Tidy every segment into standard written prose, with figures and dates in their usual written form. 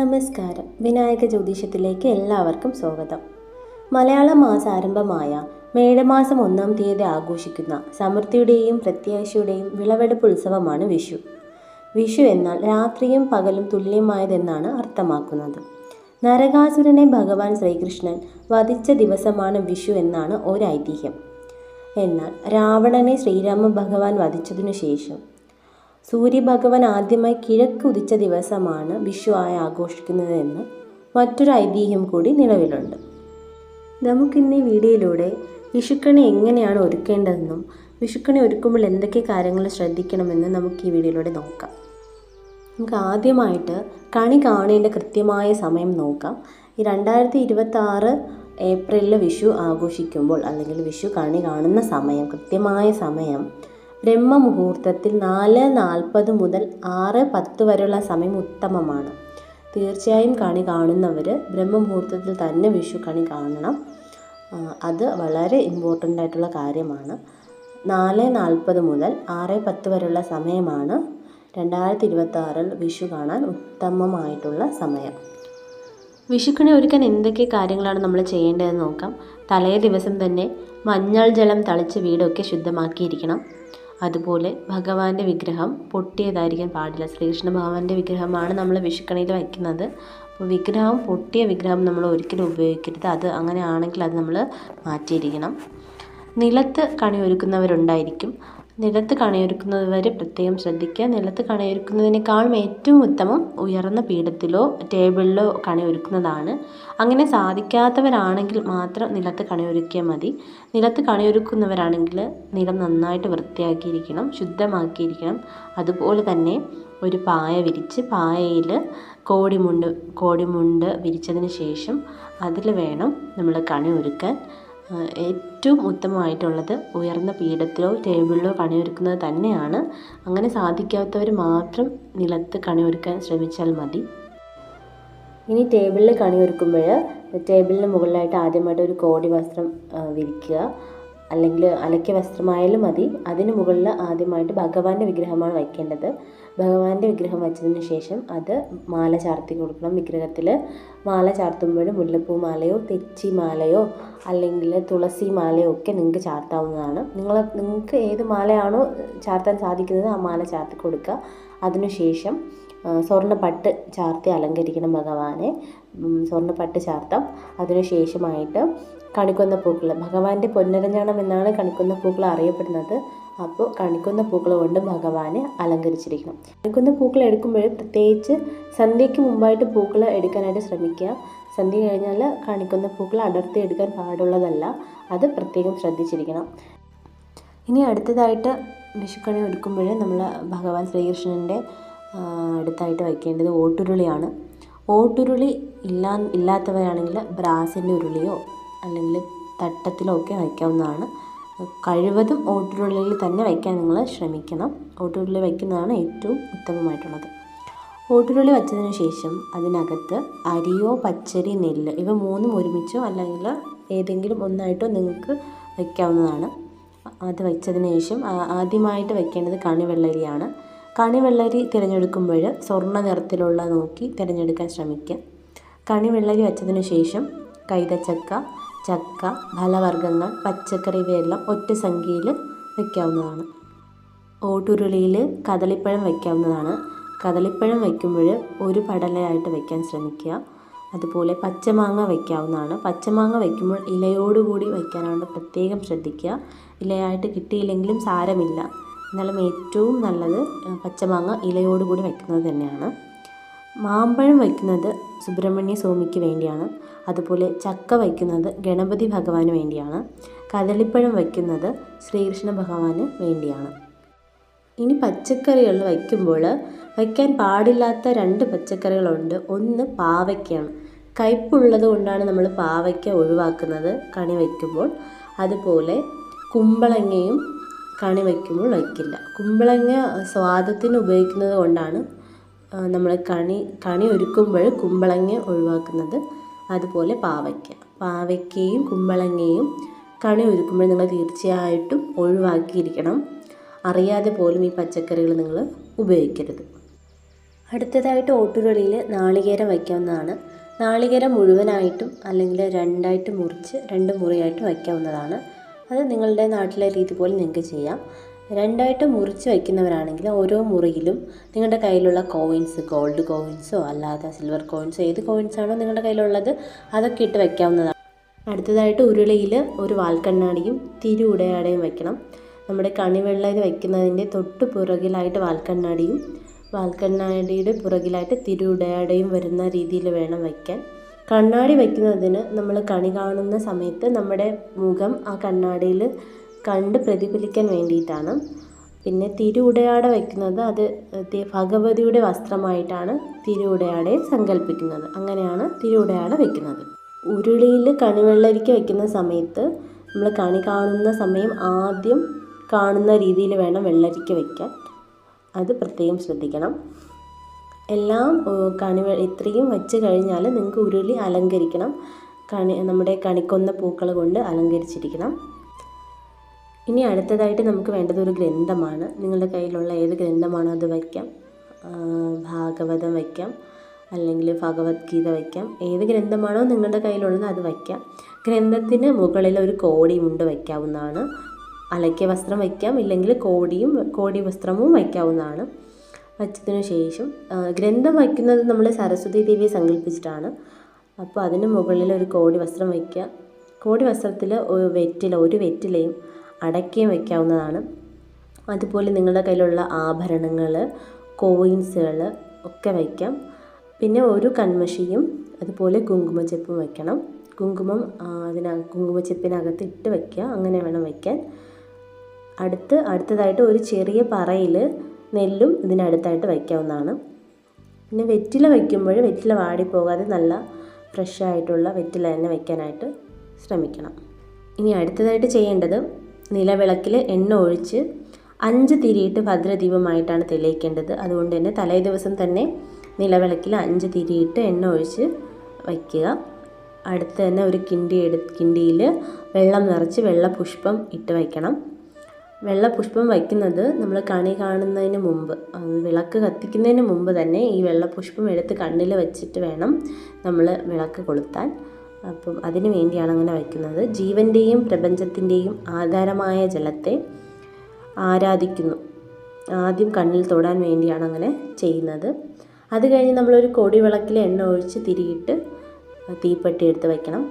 നമസ്കാരം. വിനായക ജ്യോതിഷത്തിലേക്ക് എല്ലാവർക്കും സ്വാഗതം. മലയാള മാസാരംഭമായ മേടമാസം 1-ാം തീയതി ആഘോഷിക്കുന്ന സമൃദ്ധിയുടെയും പ്രത്യാശയുടെയും വിളവെടുപ്പ് ഉത്സവമാണ് വിഷു. വിഷു എന്നാൽ രാത്രിയും പകലും തുല്യമായതെന്നാണ് അർത്ഥമാക്കുന്നത്. നരകാസുരനെ ഭഗവാൻ ശ്രീകൃഷ്ണൻ വധിച്ച ദിവസമാണ് വിഷു എന്നാണ് ഒരു ഐതിഹ്യം. എന്നാൽ രാവണനെ ശ്രീരാമ ഭഗവാൻ വധിച്ചതിനു ശേഷം സൂര്യഭഗവാൻ ആദ്യമായി കിഴക്ക് ഉദിച്ച ദിവസമാണ് വിഷു ആയി ആഘോഷിക്കുന്നതെന്ന് മറ്റൊരു ഐതിഹ്യം കൂടി നിലവിലുണ്ട്. നമുക്കിന്ന് ഈ വീഡിയോയിലൂടെ വിഷുക്കണി എങ്ങനെയാണ് ഒരുക്കേണ്ടതെന്നും വിഷുക്കണി ഒരുക്കുമ്പോൾ എന്തൊക്കെ കാര്യങ്ങൾ ശ്രദ്ധിക്കണമെന്ന് നമുക്ക് ഈ വീഡിയോയിലൂടെ നോക്കാം. നമുക്ക് ആദ്യമായിട്ട് കണി കാണേണ്ട കൃത്യമായ സമയം നോക്കാം. ഈ 2026 ഏപ്രിലിൽ വിഷു ആഘോഷിക്കുമ്പോൾ അല്ലെങ്കിൽ വിഷു കണി കാണുന്ന സമയം, കൃത്യമായ സമയം ബ്രഹ്മമുഹൂർത്തത്തിൽ 4:40 മുതൽ 6:10 വരെയുള്ള സമയം ഉത്തമമാണ്. തീർച്ചയായും കണി കാണുന്നവർ ബ്രഹ്മമുഹൂർത്തത്തിൽ തന്നെ വിഷു കണി കാണണം. അത് വളരെ ഇമ്പോർട്ടൻ്റ് ആയിട്ടുള്ള കാര്യമാണ്. 4:40 മുതൽ 6:10 വരെയുള്ള സമയമാണ് 2026 വിഷു കാണാൻ ഉത്തമമായിട്ടുള്ള സമയം. വിഷുക്കണി ഒരുക്കാൻ എന്തൊക്കെ കാര്യങ്ങളാണ് നമ്മൾ ചെയ്യേണ്ടതെന്ന് നോക്കാം. തലേ ദിവസം തന്നെ മഞ്ഞൾ ജലം തളിച്ച് വീടൊക്കെ ശുദ്ധമാക്കിയിരിക്കണം. അതുപോലെ ഭഗവാന്റെ വിഗ്രഹം പൊട്ടിയതായിരിക്കാൻ പാടില്ല. ശ്രീകൃഷ്ണ ഭഗവാന്റെ വിഗ്രഹമാണ് നമ്മൾ വിഷുക്കണിയിൽ വയ്ക്കുന്നത്. അപ്പോൾ പൊട്ടിയ വിഗ്രഹം നമ്മൾ ഒരിക്കലും ഉപയോഗിക്കരുത്. അത് അങ്ങനെ ആണെങ്കിൽ അത് നമ്മൾ മാറ്റിയിരിക്കണം. നിലത്ത് കണിയൊരുക്കുന്നവരുണ്ടായിരിക്കും. നിലത്ത് കണിയൊരുക്കുന്നവർ പ്രത്യേകം ശ്രദ്ധിക്കുക. നിലത്ത് കണിയൊരുക്കുന്നതിനേക്കാളും ഏറ്റവും ഉത്തമം ഉയർന്ന പീഠത്തിലോ ടേബിളിലോ കണിയൊരുക്കുന്നതാണ്. അങ്ങനെ സാധിക്കാത്തവരാണെങ്കിൽ മാത്രം നിലത്ത് കണിയൊരുക്കിയാൽ മതി. നിലത്ത് കണിയൊരുക്കുന്നവരാണെങ്കിൽ നിലം നന്നായിട്ട് വൃത്തിയാക്കിയിരിക്കണം, ശുദ്ധമാക്കിയിരിക്കണം. അതുപോലെ തന്നെ ഒരു പായ വിരിച്ച് പായയിൽ കോടിമുണ്ട് വിരിച്ചതിന് ശേഷം അതിൽ വേണം നമ്മൾ കണി ഒരുക്കാൻ. ഏറ്റവും ഉത്തമമായിട്ടുള്ളത് ഉയർന്ന പീഠത്തിലോ ടേബിളിലോ കണിയൊരുക്കുന്നത് തന്നെയാണ്. അങ്ങനെ സാധിക്കാത്തവർ മാത്രം നിലത്ത് കണിയൊരുക്കാൻ ശ്രമിച്ചാൽ മതി. ഇനി ടേബിളിൽ കണിയൊരുക്കുമ്പോൾ ടേബിളിന് മുകളിലായിട്ട് ആദ്യമായിട്ട് ഒരു കോടി വസ്ത്രം വിരിക്കുക, അല്ലെങ്കിൽ അലക്കിയ വസ്ത്രമായാലും മതി. അതിന് മുകളിൽ ആദ്യമായിട്ട് ഭഗവാന്റെ വിഗ്രഹമാണ് വയ്ക്കേണ്ടത്. ഭഗവാന്റെ വിഗ്രഹം വച്ചതിന് ശേഷം അത് മാല ചാർത്തി കൊടുക്കണം. വിഗ്രഹത്തിൽ മാല ചാർത്തുമ്പോൾ മുല്ലപ്പൂ മാലയോ തെച്ചി മാലയോ അല്ലെങ്കിൽ തുളസി മാലയോ ഒക്കെ നിങ്ങൾക്ക് ചാർത്താവുന്നതാണ്. നിങ്ങൾക്ക് ഏത് മാലയാണോ ചാർത്താൻ സാധിക്കുന്നത് ആ മാല ചാർത്തി കൊടുക്കുക. അതിനുശേഷം സ്വർണ്ണപ്പട്ട് ചാർത്തി അലങ്കരിക്കണം ഭഗവാനെ. സ്വർണ്ണപ്പട്ട് ചാർത്താം. അതിനുശേഷമായിട്ട് കണിക്കൊന്ന പൂക്കൾ, ഭഗവാന്റെ പൊന്നരഞ്ഞാണം എന്നാണ് കണിക്കൊന്ന പൂക്കൾ അറിയപ്പെടുന്നത്. അപ്പോൾ കണിക്കൊന്ന പൂക്കൾ കൊണ്ട് ഭഗവാനെ അലങ്കരിച്ചിരിക്കണം. കണിക്കൊന്ന പൂക്കൾ എടുക്കുമ്പോൾ പ്രത്യേകിച്ച് സന്ധ്യയ്ക്ക് മുമ്പായിട്ട് പൂക്കൾ എടുക്കാനായിട്ട് ശ്രമിക്കുക. സന്ധ്യ കഴിഞ്ഞാൽ കണിക്കൊന്ന പൂക്കൾ അടർത്തി എടുക്കാൻ പാടുള്ളതല്ല. അത് പ്രത്യേകം ശ്രദ്ധിച്ചിരിക്കണം. ഇനി അടുത്തതായിട്ട് വിഷുക്കണി ഒരുക്കുമ്പോൾ നമ്മൾ ഭഗവാൻ ശ്രീകൃഷ്ണൻ്റെ അടുത്തായിട്ട് വയ്ക്കേണ്ടത് ഓട്ടുരുളിയാണ്. ഓട്ടുരുളി ഇല്ലാത്തവരാണെങ്കിൽ ബ്രാസിൻ്റെ ഉരുളിയോ അല്ലെങ്കിൽ തട്ടത്തിലോ ഒക്കെ വയ്ക്കാവുന്നതാണ്. കഴിവതും ഓട്ടുരുളിയിൽ തന്നെ വയ്ക്കാൻ നിങ്ങൾ ശ്രമിക്കണം. ഓട്ടുരുളി വയ്ക്കുന്നതാണ് ഏറ്റവും ഉത്തമമായിട്ടുള്ളത്. ഓട്ടുരുളി വച്ചതിന് ശേഷം അതിനകത്ത് അരിയോ പച്ചരി നെല്ല് ഇവ മൂന്നും ഒരുമിച്ചോ അല്ലെങ്കിൽ ഏതെങ്കിലും ഒന്നായിട്ടോ നിങ്ങൾക്ക് വയ്ക്കാവുന്നതാണ്. അത് വെച്ചതിന് ശേഷം ആദ്യമായിട്ട് വയ്ക്കേണ്ടത് കണിവെള്ളരിയാണ്. കണിവെള്ളരി തിരഞ്ഞെടുക്കുമ്പോൾ സ്വർണ്ണ നിറത്തിലുള്ള നോക്കി തിരഞ്ഞെടുക്കാൻ ശ്രമിക്കുക. കണിവെള്ളരി വച്ചതിന് ശേഷം കൈതച്ചക്ക, ചക്ക, ഫലവർഗ്ഗങ്ങൾ, പച്ചക്കറി ഇവയെല്ലാം ഒറ്റ സംഖ്യയിൽ വയ്ക്കാവുന്നതാണ്. ഓട്ടുരുളിയിൽ കദളിപ്പഴം വയ്ക്കാവുന്നതാണ്. കദളിപ്പഴം വയ്ക്കുമ്പോൾ ഒരു പടലയായിട്ട് വയ്ക്കാൻ ശ്രമിക്കുക. അതുപോലെ പച്ചമാങ്ങ വയ്ക്കാവുന്നതാണ്. പച്ചമാങ്ങ വയ്ക്കുമ്പോൾ ഇലയോടുകൂടി വയ്ക്കാനാണ് പ്രത്യേകം ശ്രദ്ധിക്കുക. ഇലയായിട്ട് കിട്ടിയില്ലെങ്കിലും സാരമില്ല. എന്നാലും ഏറ്റവും നല്ലത് പച്ചമാങ്ങ ഇലയോടുകൂടി വയ്ക്കുന്നത് തന്നെയാണ്. മാമ്പഴം വയ്ക്കുന്നത് സുബ്രഹ്മണ്യ സ്വാമിക്ക് വേണ്ടിയാണ്. അതുപോലെ ചക്ക വയ്ക്കുന്നത് ഗണപതി ഭഗവാന് വേണ്ടിയാണ്. കദളിപ്പഴം വയ്ക്കുന്നത് ശ്രീകൃഷ്ണ ഭഗവാന് വേണ്ടിയാണ്. ഇനി പച്ചക്കറികൾ വയ്ക്കുമ്പോൾ വയ്ക്കാൻ പാടില്ലാത്ത 2 പച്ചക്കറികളുണ്ട്. ഒന്ന് പാവയ്ക്കയാണ്. കയ്പുള്ളത് കൊണ്ടാണ് നമ്മൾ പാവയ്ക്ക ഒഴിവാക്കുന്നത് കണി വയ്ക്കുമ്പോൾ. അതുപോലെ കുമ്പളങ്ങയും കണി വയ്ക്കുമ്പോൾ വയ്ക്കില്ല. കുമ്പളങ്ങ സ്വാദത്തിന് ഉപയോഗിക്കുന്നത് കൊണ്ടാണ് നമ്മൾ കണി ഒരുക്കുമ്പോൾ കുമ്പളങ്ങ ഒഴിവാക്കുന്നത്. അതുപോലെ പാവയ്ക്കയും കുമ്പളങ്ങയും കണി ഒരുക്കുമ്പോൾ നിങ്ങൾ തീർച്ചയായിട്ടും ഒഴിവാക്കിയിരിക്കണം. അറിയാതെ പോലും ഈ പച്ചക്കറികൾ നിങ്ങൾ ഉപയോഗിക്കരുത്. അടുത്തതായിട്ട് ഓട്ടുരുളിയിൽ നാളികേരം വയ്ക്കാവുന്നതാണ്. നാളികേരം മുഴുവനായിട്ടും അല്ലെങ്കിൽ രണ്ടായിട്ട് മുറിച്ച് 2 മുറിയായിട്ട് വയ്ക്കാവുന്നതാണ്. അത് നിങ്ങളുടെ നാട്ടിലെ രീതി പോലെ നിങ്ങൾക്ക് ചെയ്യാം. രണ്ടായിട്ട് മുറിച്ച് വയ്ക്കുന്നവരാണെങ്കിൽ ഓരോ മുറിയിലും നിങ്ങളുടെ കയ്യിലുള്ള കോയിൻസ്, ഗോൾഡ് കോയിൻസോ അല്ലാതെ സിൽവർ കോയിൻസോ ഏത് കോയിൻസാണോ നിങ്ങളുടെ കയ്യിലുള്ളത് അതൊക്കെ ഇട്ട് വയ്ക്കാവുന്നതാണ്. അടുത്തതായിട്ട് ഉരുളിയിൽ ഒരു വാൽക്കണ്ണാടിയും തിരിയുടയാടയും വയ്ക്കണം. നമ്മുടെ കണിവെള്ളയിൽ വയ്ക്കുന്നതിൻ്റെ തൊട്ട് പുറകിലായിട്ട് വാൽക്കണ്ണാടിയുടെ പുറകിലായിട്ട് തിരിയുടയാടയും വരുന്ന രീതിയിൽ വേണം വയ്ക്കാൻ. കണ്ണാടി വയ്ക്കുന്നതിന് നമ്മൾ കണി കാണുന്ന സമയത്ത് നമ്മുടെ മുഖം ആ കണ്ണാടിയിൽ കണ്ട് പ്രതിഫലിക്കാൻ വേണ്ടിയിട്ടാണ്. പിന്നെ തിരിയുടയാട വയ്ക്കുന്നത് അത് ഭഗവതിയുടെ വസ്ത്രമായിട്ടാണ് തിരിയുടയാടയെ സങ്കല്പിക്കുന്നത്. അങ്ങനെയാണ് തിരിയുടയാട വയ്ക്കുന്നത്. ഉരുളിയിൽ കണിവെള്ളരിക്ക വയ്ക്കുന്ന സമയത്ത് നമ്മൾ കണി കാണുന്ന സമയം ആദ്യം കാണുന്ന രീതിയിൽ വേണം വെള്ളരിക്ക വയ്ക്കാൻ. അത് പ്രത്യേകം ശ്രദ്ധിക്കണം. എല്ലാം ഇത്രയും വെച്ച് കഴിഞ്ഞാൽ നിങ്ങൾക്ക് ഉരുളി അലങ്കരിക്കണം. നമ്മുടെ കണിക്കൊന്ന പൂക്കൾ കൊണ്ട് അലങ്കരിച്ചിരിക്കണം. ഇനി അടുത്തതായിട്ട് നമുക്ക് വേണ്ടത് ഒരു ഗ്രന്ഥമാണ്. നിങ്ങളുടെ കയ്യിലുള്ള ഏത് ഗ്രന്ഥമാണോ അത് വയ്ക്കാം. ഭാഗവതം വയ്ക്കാം, അല്ലെങ്കിൽ ഭഗവത്ഗീത വയ്ക്കാം. ഏത് ഗ്രന്ഥമാണോ നിങ്ങളുടെ കയ്യിലുള്ളത് അത് വയ്ക്കാം. ഗ്രന്ഥത്തിന് മുകളിൽ ഒരു കോടിമുണ്ട് വയ്ക്കാവുന്നതാണ്. അലക്കിയ വസ്ത്രം വയ്ക്കാം, ഇല്ലെങ്കിൽ കോടി വസ്ത്രവും വയ്ക്കാവുന്നതാണ്. വച്ചതിന് ശേഷം ഗ്രന്ഥം വയ്ക്കുന്നത് നമ്മൾ സരസ്വതി ദേവിയെ സങ്കല്പിച്ചിട്ടാണ്. അപ്പോൾ അതിന് മുകളിൽ ഒരു കോടി വസ്ത്രം വയ്ക്കുക. കോടി വസ്ത്രത്തിൽ ഒരു വെറ്റിലയും അടയ്ക്കയും വയ്ക്കാവുന്നതാണ്. അതുപോലെ നിങ്ങളുടെ കയ്യിലുള്ള ആഭരണങ്ങൾ, കോയിൻസുകൾ ഒക്കെ വയ്ക്കാം. പിന്നെ ഒരു കൺമഷിയും അതുപോലെ കുങ്കുമച്ചെപ്പും വയ്ക്കണം. കുങ്കുമച്ചെപ്പിനകത്ത് ഇട്ട് വയ്ക്കുക. അങ്ങനെ വേണം വയ്ക്കാൻ. അടുത്തതായിട്ട് ഒരു ചെറിയ പറയിൽ നെല്ലും ഇതിനടുത്തായിട്ട് വയ്ക്കാവുന്നതാണ്. പിന്നെ വെറ്റില വയ്ക്കുമ്പോൾ വെറ്റില വാടിപ്പോകാതെ നല്ല ഫ്രഷ് ആയിട്ടുള്ള വെറ്റില തന്നെ വയ്ക്കാനായിട്ട് ശ്രമിക്കണം. ഇനി അടുത്തതായിട്ട് ചെയ്യേണ്ടത് നിലവിളക്കിൽ എണ്ണ ഒഴിച്ച് 5 തിരിയിട്ട് ഭദ്രദീപമായിട്ടാണ് തെളിയിക്കേണ്ടത്. അതുകൊണ്ട് തന്നെ തലേ ദിവസം തന്നെ നിലവിളക്കിൽ 5 തിരിയിട്ട് എണ്ണ ഒഴിച്ച് വയ്ക്കുക. അടുത്ത് തന്നെ ഒരു കിണ്ടിയിൽ വെള്ളം നിറച്ച് വെള്ളപുഷ്പം ഇട്ട് വയ്ക്കണം. വെള്ളപുഷ്പം വയ്ക്കുന്നത് നമ്മൾ കണി കാണുന്നതിന് മുമ്പ്, വിളക്ക് കത്തിക്കുന്നതിന് മുമ്പ് തന്നെ ഈ വെള്ളപുഷ്പം എടുത്ത് കണ്ണിൽ വെച്ചിട്ട് വേണം നമ്മൾ വിളക്ക് കൊളുത്താൻ. അപ്പം അതിന് വേണ്ടിയാണ് അങ്ങനെ വയ്ക്കുന്നത്. ജീവൻ്റെയും പ്രപഞ്ചത്തിൻ്റെയും ആധാരമായ ജലത്തെ ആരാധിക്കുന്നു. ആദ്യം കണ്ണിൽ തൊടാൻ വേണ്ടിയാണ് അങ്ങനെ ചെയ്യുന്നത്. അത് കഴിഞ്ഞ് നമ്മളൊരു കൊടിവിളക്കിൽ എണ്ണ ഒഴിച്ച് തിരിയിട്ട് തീപ്പെട്ടി എടുത്ത് വയ്ക്കണം.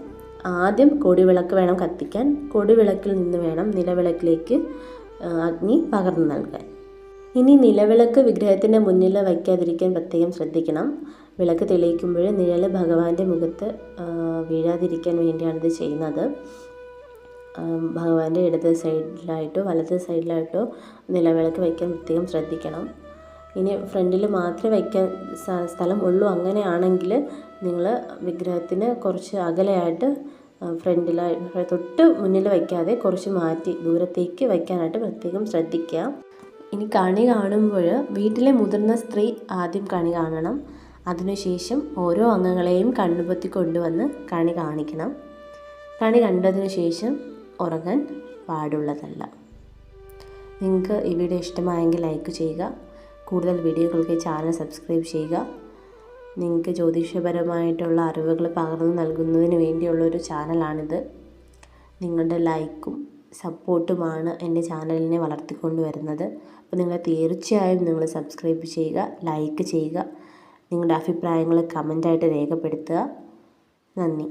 ആദ്യം കൊടിവിളക്ക് വേണം കത്തിക്കാൻ. കൊടിവിളക്കിൽ നിന്ന് വേണം നിലവിളക്കിലേക്ക് അഗ്നി പകർന്നു നൽകാൻ. ഇനി നിലവിളക്ക് വിഗ്രഹത്തിൻ്റെ മുന്നിൽ വയ്ക്കാതിരിക്കാൻ പ്രത്യേകം ശ്രദ്ധിക്കണം. വിളക്ക് തെളിയിക്കുമ്പോൾ നിഴൽ ഭഗവാന്റെ മുഖത്ത് വീഴാതിരിക്കാൻ വേണ്ടിയാണിത് ചെയ്യുന്നത്. ഭഗവാന്റെ ഇടത് സൈഡിലായിട്ടോ വലത് സൈഡിലായിട്ടോ നിലവിളക്ക് വയ്ക്കാൻ പ്രത്യേകം ശ്രദ്ധിക്കണം. ഇനി ഫ്രണ്ടിൽ മാത്രമേ വയ്ക്കാൻ സ്ഥലം ഉള്ളൂ, അങ്ങനെയാണെങ്കിൽ നിങ്ങൾ വിഗ്രഹത്തിന് കുറച്ച് അകലെയായിട്ട് തൊട്ട് മുന്നിൽ വയ്ക്കാതെ കുറച്ച് മാറ്റി ദൂരത്തേക്ക് വയ്ക്കാനായിട്ട് പ്രത്യേകം ശ്രദ്ധിക്കുക. ഇനി കണി കാണുമ്പോൾ വീട്ടിലെ മുതിർന്ന സ്ത്രീ ആദ്യം കണി കാണണം. അതിനുശേഷം ഓരോ അംഗങ്ങളെയും കണ്ണുപൊത്തി കൊണ്ടുവന്ന് കണി കാണിക്കണം. കണി കണ്ടതിന് ശേഷം ഉറങ്ങാൻ പാടുള്ളതല്ല. നിങ്ങൾക്ക് ഈ വീഡിയോ ഇഷ്ടമായെങ്കിൽ ലൈക്ക് ചെയ്യുക. കൂടുതൽ വീഡിയോകൾക്ക് ചാനൽ സബ്സ്ക്രൈബ് ചെയ്യുക. നിങ്ങൾക്ക് ജ്യോതിഷപരമായിട്ടുള്ള അറിവുകൾ പകർന്നു നൽകുന്നതിന് വേണ്ടിയുള്ളൊരു ചാനലാണിത്. നിങ്ങളുടെ ലൈക്കും സപ്പോർട്ടുമാണ് എൻ്റെ ചാനലിനെ വളർത്തിക്കൊണ്ട് വരുന്നത്. അപ്പോൾ നിങ്ങൾ തീർച്ചയായും നിങ്ങൾ സബ്സ്ക്രൈബ് ചെയ്യുക, ലൈക്ക് ചെയ്യുക. നിങ്ങളുടെ അഭിപ്രായങ്ങൾ കമൻ്റായിട്ട് രേഖപ്പെടുത്തുക. നന്ദി.